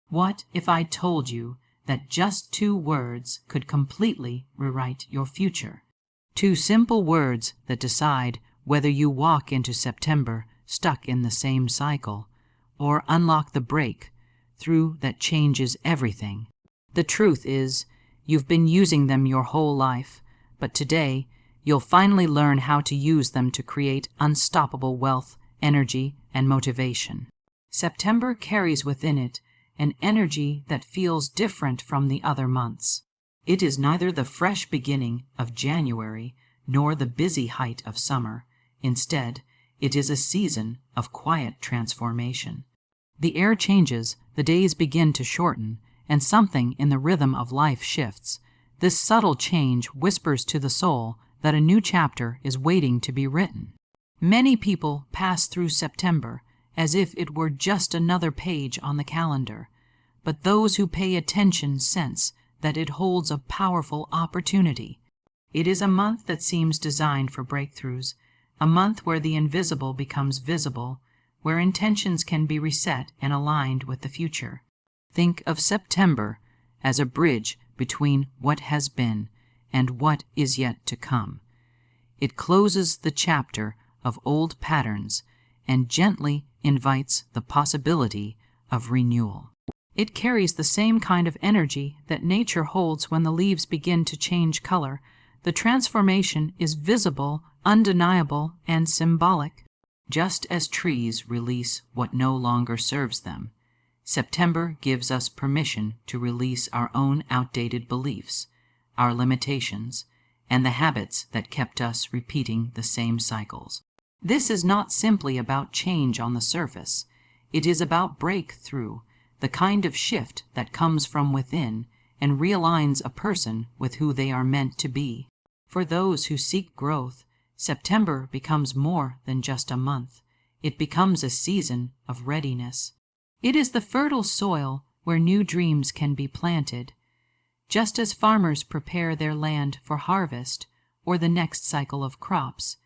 What if I told you that just 2 words could completely rewrite your future? 2 simple words that decide whether you walk into September stuck in the same cycle, or unlock the break through that changes everything. The truth is, you've been using them your whole life, but today you'll finally learn how to use them to create unstoppable wealth, energy, and motivation. September carries within it an energy that feels different from the other months. It is neither the fresh beginning of January nor the busy height of summer. Instead, it is a season of quiet transformation. The air changes, the days begin to shorten, and something in the rhythm of life shifts. This subtle change whispers to the soul that a new chapter is waiting to be written. Many people pass through September as if it were just another page on the calendar, but those who pay attention sense that it holds a powerful opportunity. It is a month that seems designed for breakthroughs, a month where the invisible becomes visible, where intentions can be reset and aligned with the future. Think of September as a bridge between what has been and what is yet to come. It closes the chapter of old patterns and gently invites the possibility of renewal. It carries the same kind of energy that nature holds when the leaves begin to change color. The transformation is visible, undeniable, and symbolic. Just as trees release what no longer serves them, September gives us permission to release our own outdated beliefs, our limitations, and the habits that kept us repeating the same cycles. This is not simply about change on the surface. It is about breakthrough, the kind of shift that comes from within and realigns a person with who they are meant to be. For those who seek growth, September becomes more than just a month. It becomes a season of readiness. It is the fertile soil where new dreams can be planted. Just as farmers prepare their land for harvest or the next cycle of crops,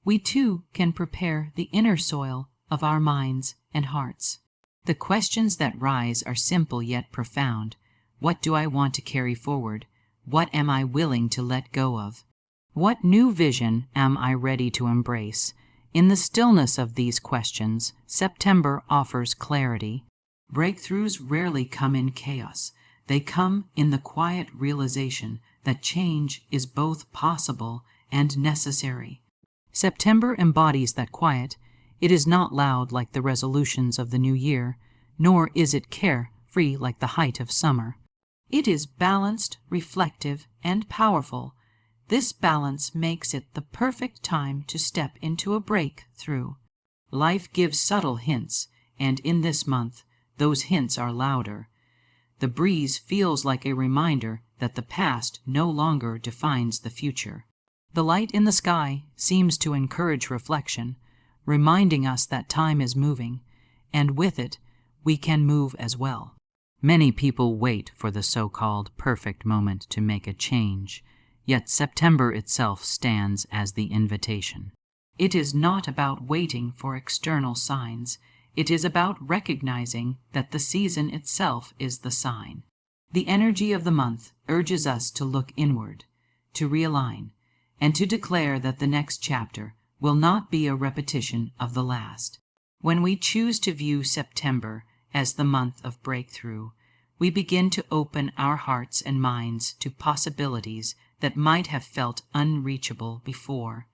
we too can prepare the inner soil of our minds and hearts. The questions that rise are simple yet profound. What do I want to carry forward? What am I willing to let go of? What new vision am I ready to embrace? In the stillness of these questions, September offers clarity. Breakthroughs rarely come in chaos. They come in the quiet realization that change is both possible and necessary. September embodies that quiet. It is not loud like the resolutions of the new year, nor is it carefree like the height of summer. It is balanced, reflective, and powerful. This balance makes it the perfect time to step into a breakthrough. Life gives subtle hints, and in this month, those hints are louder. The breeze feels like a reminder that the past no longer defines the future. The light in the sky seems to encourage reflection, reminding us that time is moving, and with it, we can move as well. Many people wait for the so-called perfect moment to make a change, yet September itself stands as the invitation. It is not about waiting for external signs. It is about recognizing that the season itself is the sign. The energy of the month urges us to look inward, to realign, and to declare that the next chapter will not be a repetition of the last. When we choose to view September as the month of breakthrough, we begin to open our hearts and minds to possibilities that might have felt unreachable before.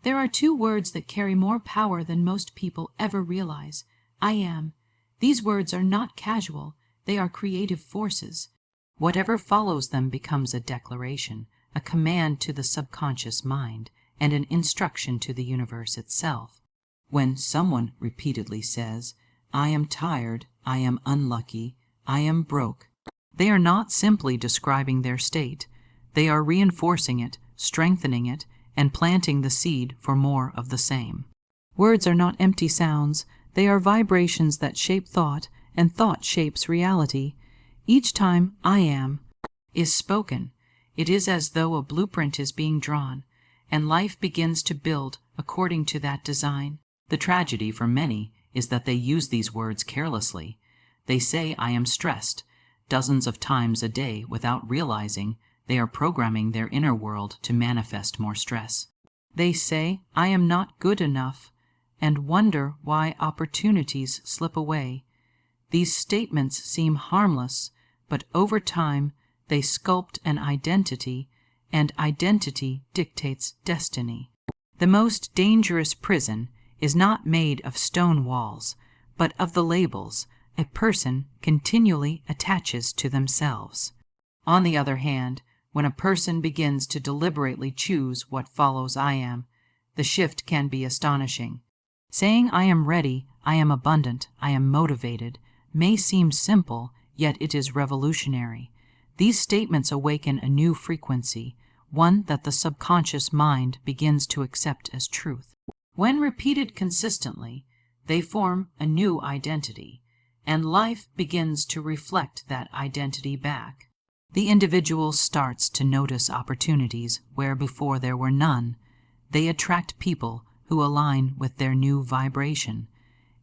There are 2 words that carry more power than most people ever realize. I am. These words are not casual. They are creative forces. Whatever follows them becomes a declaration, a command to the subconscious mind, and an instruction to the universe itself. When someone repeatedly says, I am tired, I am unlucky, I am broke, they are not simply describing their state. They are reinforcing it, strengthening it, and planting the seed for more of the same. Words are not empty sounds. They are vibrations that shape thought, and thought shapes reality. Each time I am is spoken, it is as though a blueprint is being drawn, and life begins to build according to that design. The tragedy for many is that they use these words carelessly. They say I am stressed dozens of times a day without realizing they are programming their inner world to manifest more stress. They say I am not good enough and wonder why opportunities slip away. These statements seem harmless, but over time they sculpt an identity, and identity dictates destiny. The most dangerous prison is not made of stone walls, but of the labels a person continually attaches to themselves. On the other hand, when a person begins to deliberately choose what follows I am, the shift can be astonishing. Saying I am ready, I am abundant, I am motivated may seem simple, yet it is revolutionary. These statements awaken a new frequency, one that the subconscious mind begins to accept as truth. When repeated consistently, they form a new identity, and life begins to reflect that identity back. The individual starts to notice opportunities where before there were none. They attract people who align with their new vibration,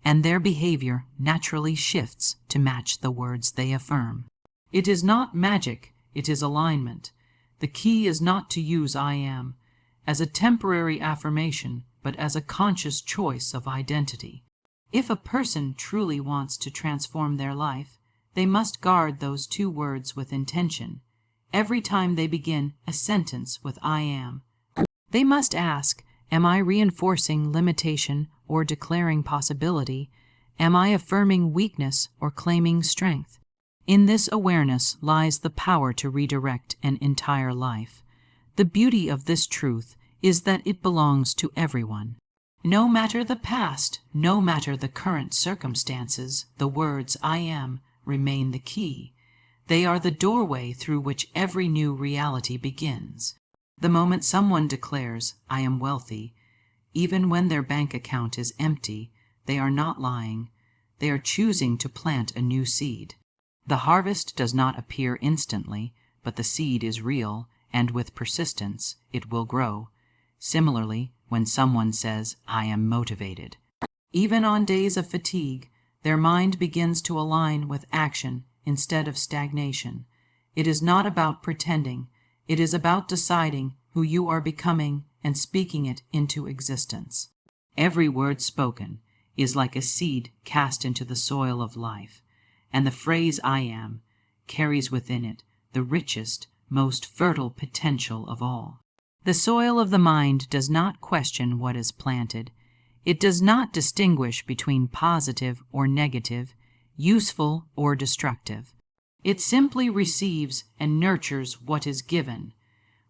and their behavior naturally shifts to match the words they affirm. It is not magic, it is alignment. The key is not to use I am as a temporary affirmation, but as a conscious choice of identity. If a person truly wants to transform their life, they must guard those two words with intention. Every time they begin a sentence with I am, they must ask, am I reinforcing limitation or declaring possibility? Am I affirming weakness or claiming strength? In this awareness lies the power to redirect an entire life. The beauty of this truth is that it belongs to everyone. No matter the past, no matter the current circumstances, the words I am remain the key. They are the doorway through which every new reality begins. The moment someone declares, I am wealthy, even when their bank account is empty, they are not lying. They are choosing to plant a new seed. The harvest does not appear instantly, but the seed is real, and with persistence, it will grow. Similarly, when someone says, I am motivated, even on days of fatigue, their mind begins to align with action instead of stagnation. It is not about pretending. It is about deciding who you are becoming and speaking it into existence. Every word spoken is like a seed cast into the soil of life, and the phrase I am carries within it the richest, most fertile potential of all. The soil of the mind does not question what is planted. It does not distinguish between positive or negative, useful or destructive. It simply receives and nurtures what is given.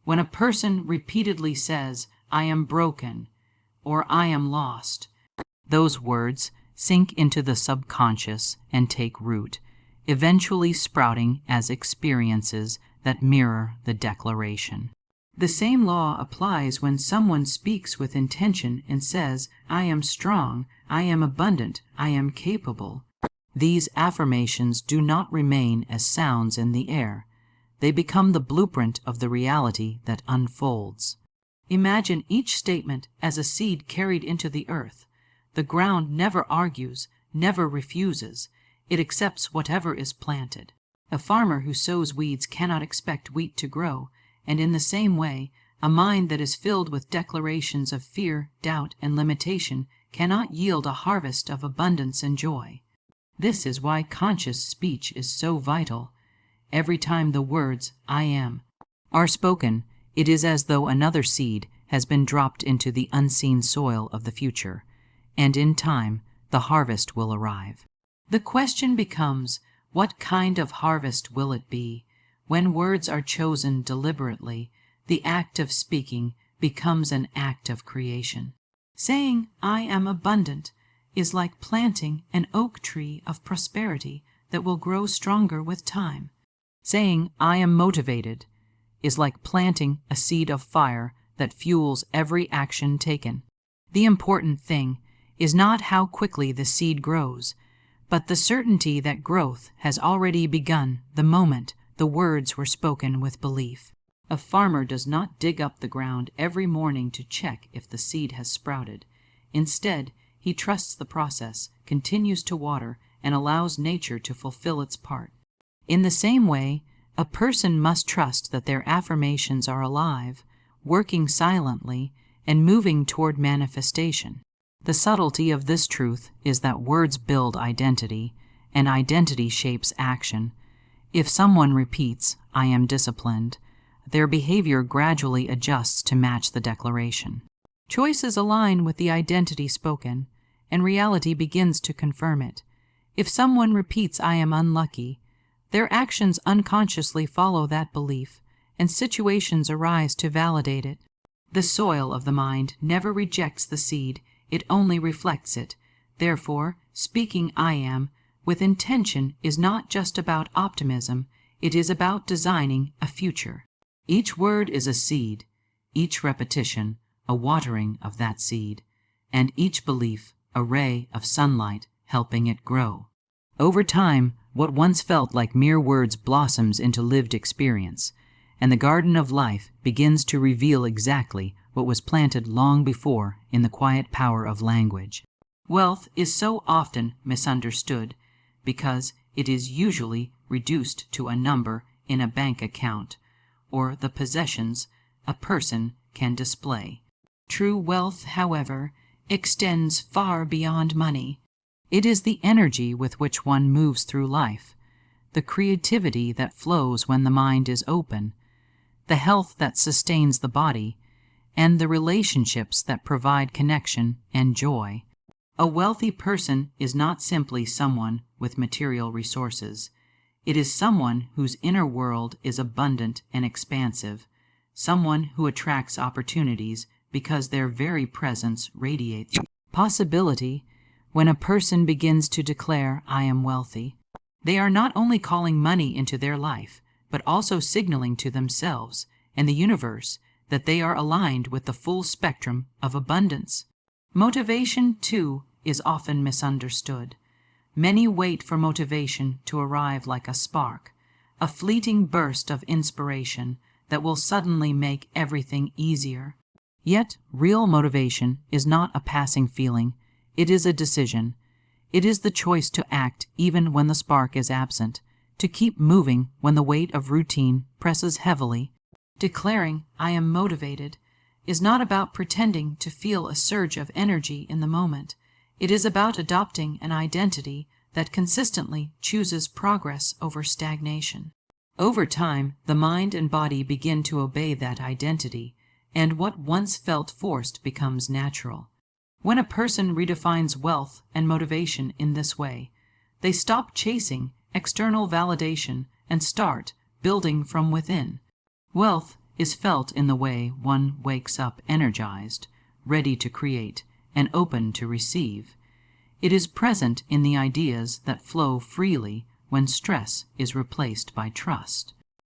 When a person repeatedly says, I am broken, or I am lost, those words sink into the subconscious and take root, eventually sprouting as experiences that mirror the declaration. The same law applies when someone speaks with intention and says, I am strong, I am abundant, I am capable. These affirmations do not remain as sounds in the air. They become the blueprint of the reality that unfolds. Imagine each statement as a seed carried into the earth. The ground never argues, never refuses. It accepts whatever is planted. A farmer who sows weeds cannot expect wheat to grow, and in the same way, a mind that is filled with declarations of fear, doubt, and limitation cannot yield a harvest of abundance and joy. This is why conscious speech is so vital. Every time the words, I am, are spoken, it is as though another seed has been dropped into the unseen soil of the future, and in time the harvest will arrive. The question becomes, what kind of harvest will it be? When words are chosen deliberately, the act of speaking becomes an act of creation. Saying, I am abundant, is like planting an oak tree of prosperity that will grow stronger with time. Saying, I am motivated, is like planting a seed of fire that fuels every action taken. The important thing is not how quickly the seed grows, but the certainty that growth has already begun the moment the words were spoken with belief. A farmer does not dig up the ground every morning to check if the seed has sprouted. Instead, he trusts the process, continues to water, and allows nature to fulfill its part. In the same way, a person must trust that their affirmations are alive, working silently, and moving toward manifestation. The subtlety of this truth is that words build identity, and identity shapes action. If someone repeats, "I am disciplined," their behavior gradually adjusts to match the declaration. Choices align with the identity spoken, and reality begins to confirm it. If someone repeats, "I am unlucky," their actions unconsciously follow that belief, and situations arise to validate it. The soil of the mind never rejects the seed, it only reflects it. Therefore, speaking "I am" with intention is not just about optimism, it is about designing a future. Each word is a seed, each repetition a watering of that seed, and each belief a ray of sunlight helping it grow. Over time, what once felt like mere words blossoms into lived experience, and the garden of life begins to reveal exactly what was planted long before in the quiet power of language. Wealth is so often misunderstood because it is usually reduced to a number in a bank account or the possessions a person can display. True wealth, however, extends far beyond money. It is the energy with which one moves through life, the creativity that flows when the mind is open, the health that sustains the body, and the relationships that provide connection and joy. A wealthy person is not simply someone with material resources. It is someone whose inner world is abundant and expansive, someone who attracts opportunities because their very presence radiates possibility. When a person begins to declare, "I am wealthy," they are not only calling money into their life, but also signaling to themselves and the universe that they are aligned with the full spectrum of abundance. Motivation, too, is often misunderstood. Many wait for motivation to arrive like a spark, a fleeting burst of inspiration that will suddenly make everything easier. Yet, real motivation is not a passing feeling, it is a decision. It is the choice to act even when the spark is absent, to keep moving when the weight of routine presses heavily. Declaring, "I am motivated," is not about pretending to feel a surge of energy in the moment. It is about adopting an identity that consistently chooses progress over stagnation. Over time, the mind and body begin to obey that identity, and what once felt forced becomes natural. When a person redefines wealth and motivation in this way, they stop chasing external validation and start building from within. Wealth is felt in the way one wakes up energized, ready to create, and open to receive. It is present in the ideas that flow freely when stress is replaced by trust.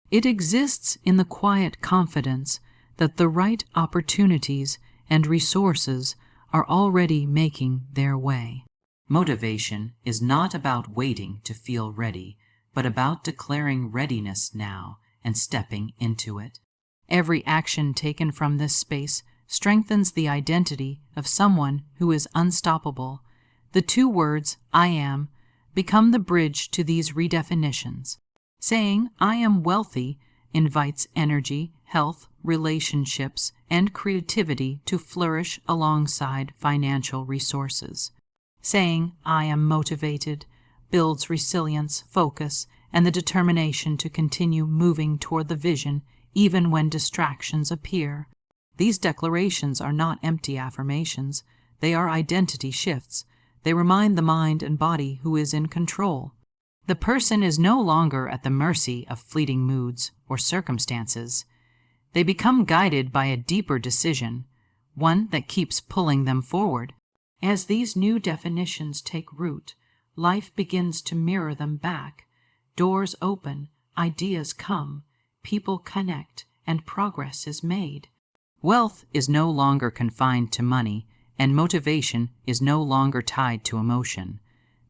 It exists in the quiet confidence that the right opportunities and resources are already making their way. Motivation is not about waiting to feel ready, but about declaring readiness now and stepping into it. Every action taken from this space strengthens the identity of someone who is unstoppable. The two words, "I am," become the bridge to these redefinitions. Saying, "I am wealthy," invites energy, health, relationships, and creativity to flourish alongside financial resources. Saying, "I am motivated," builds resilience, focus, and the determination to continue moving toward the vision even when distractions appear. These declarations are not empty affirmations, they are identity shifts. They remind the mind and body who is in control. The person is no longer at the mercy of fleeting moods or circumstances. They become guided by a deeper decision, one that keeps pulling them forward. As these new definitions take root, life begins to mirror them back. Doors open, ideas come, people connect, and progress is made. Wealth is no longer confined to money, and motivation is no longer tied to emotion.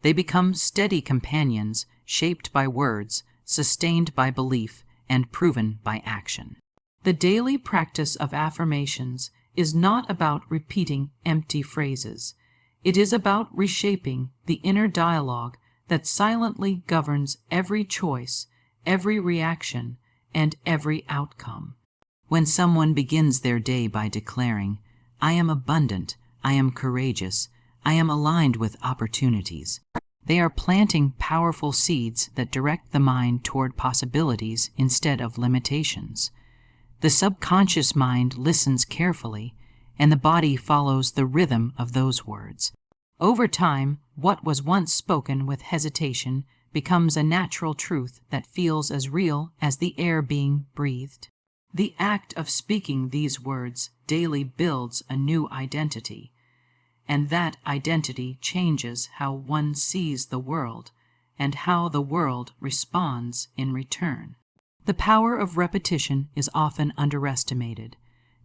They become steady companions, shaped by words, sustained by belief, and proven by action. The daily practice of affirmations is not about repeating empty phrases. It is about reshaping the inner dialogue that silently governs every choice, every reaction, and every outcome. When someone begins their day by declaring, "I am abundant, I am courageous, I am aligned with opportunities," they are planting powerful seeds that direct the mind toward possibilities instead of limitations. The subconscious mind listens carefully, and the body follows the rhythm of those words. Over time, what was once spoken with hesitation becomes a natural truth that feels as real as the air being breathed. The act of speaking these words daily builds a new identity, and that identity changes how one sees the world and how the world responds in return. The power of repetition is often underestimated.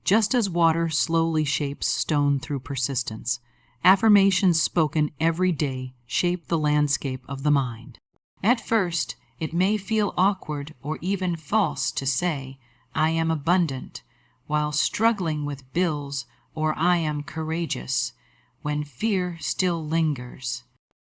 Just as water slowly shapes stone through persistence, affirmations spoken every day shape the landscape of the mind. At first, it may feel awkward or even false to say, "I am abundant," while struggling with bills, or "I am courageous," when fear still lingers.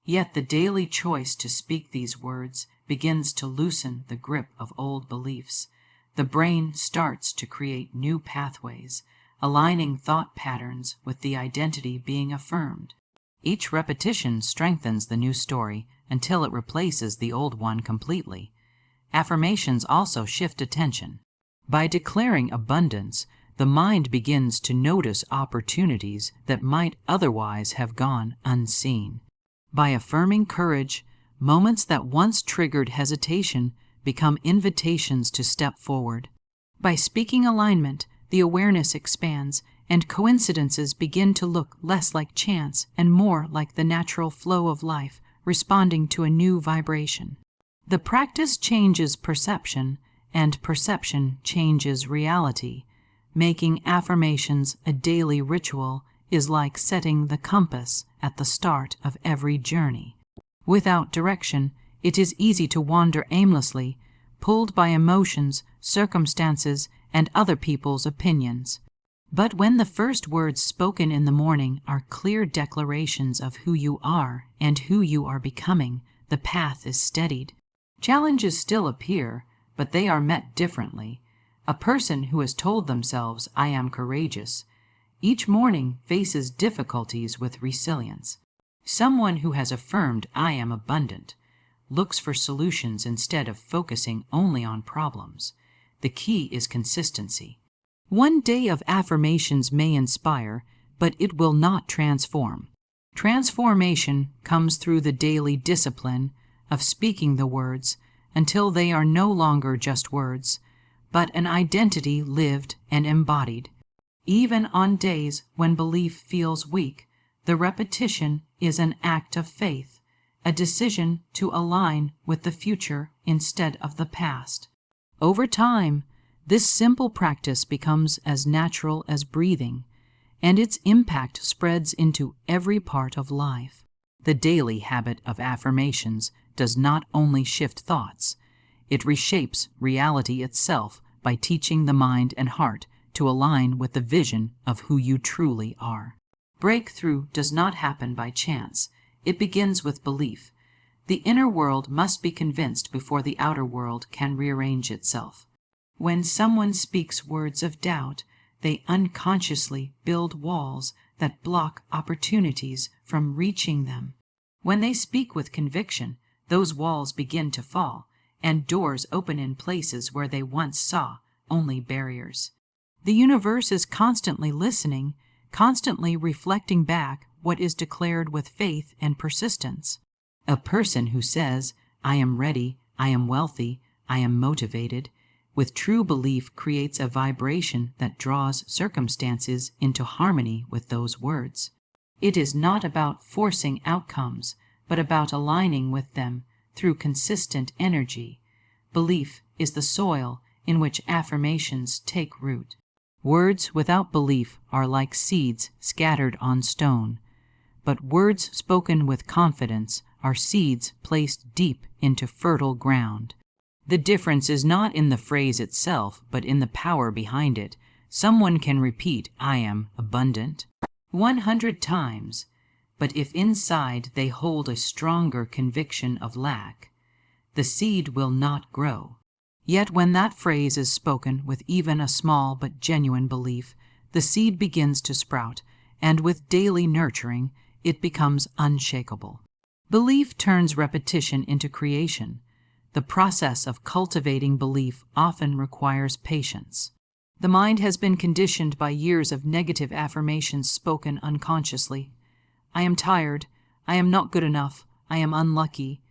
Yet the daily choice to speak these words begins to loosen the grip of old beliefs. The brain starts to create new pathways, aligning thought patterns with the identity being affirmed. Each repetition strengthens the new story until it replaces the old one completely. Affirmations also shift attention. By declaring abundance, the mind begins to notice opportunities that might otherwise have gone unseen. By affirming courage, moments that once triggered hesitation become invitations to step forward. By speaking alignment, the awareness expands, and coincidences begin to look less like chance and more like the natural flow of life responding to a new vibration. The practice changes perception, and perception changes reality. Making affirmations a daily ritual is like setting the compass at the start of every journey. Without direction, it is easy to wander aimlessly, pulled by emotions, circumstances, and other people's opinions. But when the first words spoken in the morning are clear declarations of who you are and who you are becoming, the path is steadied. Challenges still appear, but they are met differently. A person who has told themselves, "I am courageous," each morning faces difficulties with resilience. Someone who has affirmed, "I am abundant," looks for solutions instead of focusing only on problems. The key is consistency. One day of affirmations may inspire, but it will not transform. Transformation comes through the daily discipline of speaking the words until they are no longer just words, but an identity lived and embodied. Even on days when belief feels weak, the repetition is an act of faith, a decision to align with the future instead of the past. Over time, this simple practice becomes as natural as breathing, and its impact spreads into every part of life. The daily habit of affirmations does not only shift thoughts, it reshapes reality itself by teaching the mind and heart to align with the vision of who you truly are. Breakthrough does not happen by chance. It begins with belief. The inner world must be convinced before the outer world can rearrange itself. When someone speaks words of doubt, they unconsciously build walls that block opportunities from reaching them. When they speak with conviction, those walls begin to fall, and doors open in places where they once saw only barriers. The universe is constantly listening, constantly reflecting back what is declared with faith and persistence. A person who says, "I am ready, I am wealthy, I am motivated," with true belief creates a vibration that draws circumstances into harmony with those words. It is not about forcing outcomes, but about aligning with them through consistent energy. Belief is the soil in which affirmations take root. Words without belief are like seeds scattered on stone, but words spoken with confidence are seeds placed deep into fertile ground. The difference is not in the phrase itself, but in the power behind it. Someone can repeat, "I am abundant," 100 times. But if inside they hold a stronger conviction of lack, the seed will not grow. Yet when that phrase is spoken with even a small but genuine belief, the seed begins to sprout, and with daily nurturing, it becomes unshakable. Belief turns repetition into creation. The process of cultivating belief often requires patience. The mind has been conditioned by years of negative affirmations spoken unconsciously. I am tired. I am not good enough. I am unlucky.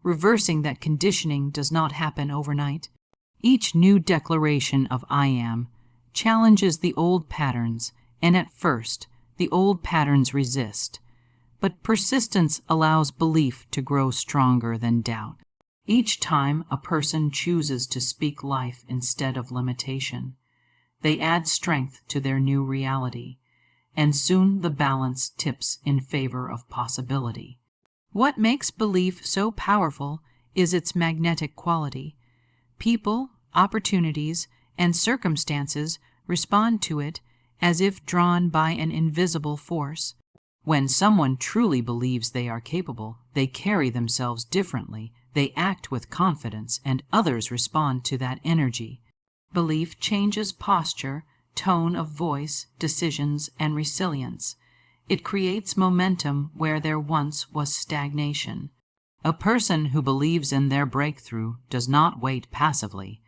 Reversing that conditioning does not happen overnight. Each new declaration of I am challenges the old patterns, and at first, the old patterns resist. But persistence allows belief to grow stronger than doubt. Each time a person chooses to speak life instead of limitation, they add strength to their new reality, and soon the balance tips in favor of possibility. What makes belief so powerful is its magnetic quality. People, opportunities, and circumstances respond to it as if drawn by an invisible force. When someone truly believes they are capable, they carry themselves differently, they act with confidence, and others respond to that energy. Belief changes posture, tone of voice, decisions, and resilience. It creates momentum where there once was stagnation. A person who believes in their breakthrough does not wait passively.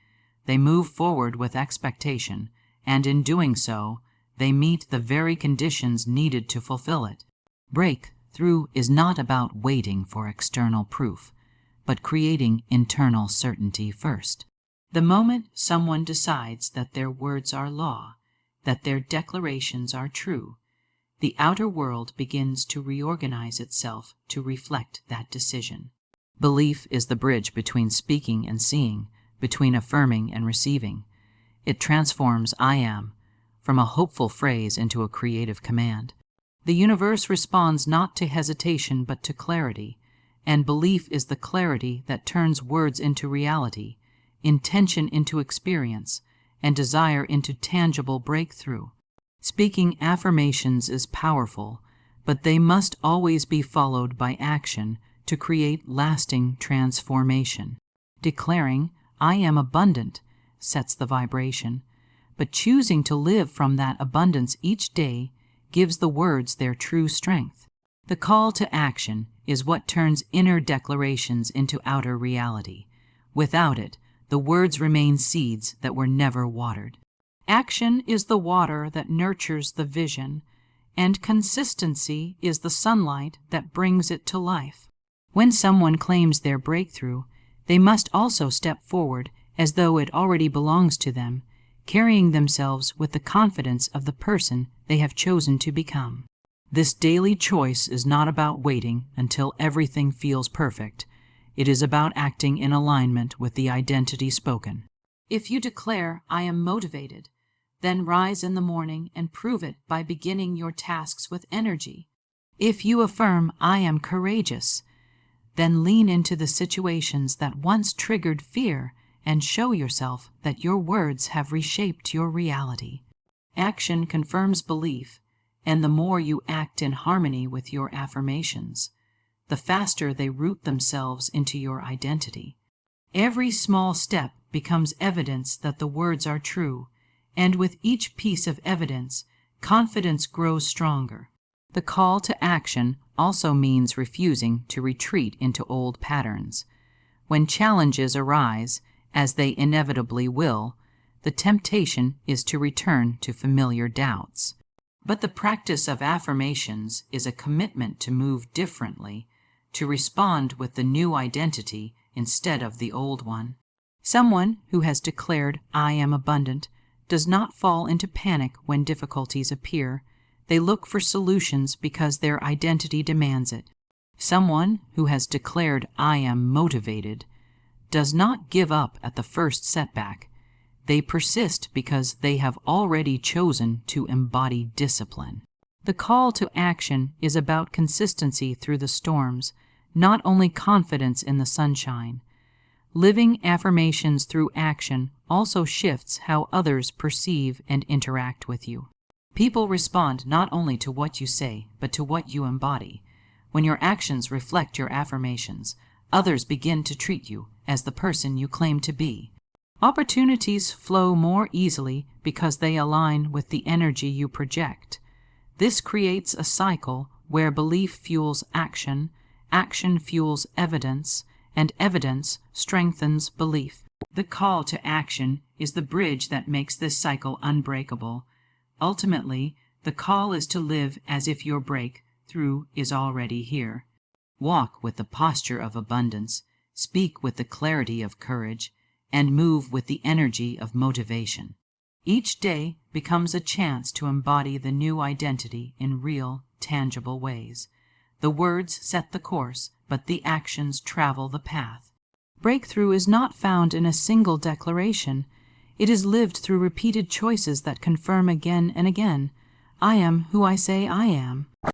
They move forward with expectation, and in doing so, they meet the very conditions needed to fulfill it. Breakthrough is not about waiting for external proof, but creating internal certainty first. The moment someone decides that their words are law, that their declarations are true, the outer world begins to reorganize itself to reflect that decision. Belief is the bridge between speaking and seeing, between affirming and receiving. It transforms I am from a hopeful phrase into a creative command. The universe responds not to hesitation but to clarity, and belief is the clarity that turns words into reality, intention into experience, and desire into tangible breakthrough. Speaking affirmations is powerful, but they must always be followed by action to create lasting transformation. Declaring, I am abundant, sets the vibration, but choosing to live from that abundance each day gives the words their true strength. The call to action is what turns inner declarations into outer reality. Without it, the words remain seeds that were never watered. Action is the water that nurtures the vision, and consistency is the sunlight that brings it to life. When someone claims their breakthrough, they must also step forward as though it already belongs to them, carrying themselves with the confidence of the person they have chosen to become. This daily choice is not about waiting until everything feels perfect. It is about acting in alignment with the identity spoken. If you declare, I am motivated, then rise in the morning and prove it by beginning your tasks with energy. If you affirm, I am courageous, then lean into the situations that once triggered fear and show yourself that your words have reshaped your reality. Action confirms belief, and the more you act in harmony with your affirmations, the faster they root themselves into your identity. Every small step becomes evidence that the words are true, and with each piece of evidence, confidence grows stronger. The call to action also means refusing to retreat into old patterns. When challenges arise, as they inevitably will, the temptation is to return to familiar doubts. But the practice of affirmations is a commitment to move differently, to respond with the new identity instead of the old one. Someone who has declared, I am abundant, does not fall into panic when difficulties appear. They look for solutions because their identity demands it. Someone who has declared, I am motivated, does not give up at the first setback. They persist because they have already chosen to embody discipline. The call to action is about consistency through the storms, not only confidence in the sunshine. Living affirmations through action also shifts how others perceive and interact with you. People respond not only to what you say, but to what you embody. When your actions reflect your affirmations, others begin to treat you as the person you claim to be. Opportunities flow more easily because they align with the energy you project. This creates a cycle where belief fuels action, action fuels evidence, and evidence strengthens belief. The call to action is the bridge that makes this cycle unbreakable. Ultimately, the call is to live as if your breakthrough is already here. Walk with the posture of abundance, speak with the clarity of courage, and move with the energy of motivation. Each day becomes a chance to embody the new identity in real, tangible ways. The words set the course, but the actions travel the path. Breakthrough is not found in a single declaration. It is lived through repeated choices that confirm again and again, "I am who I say I am."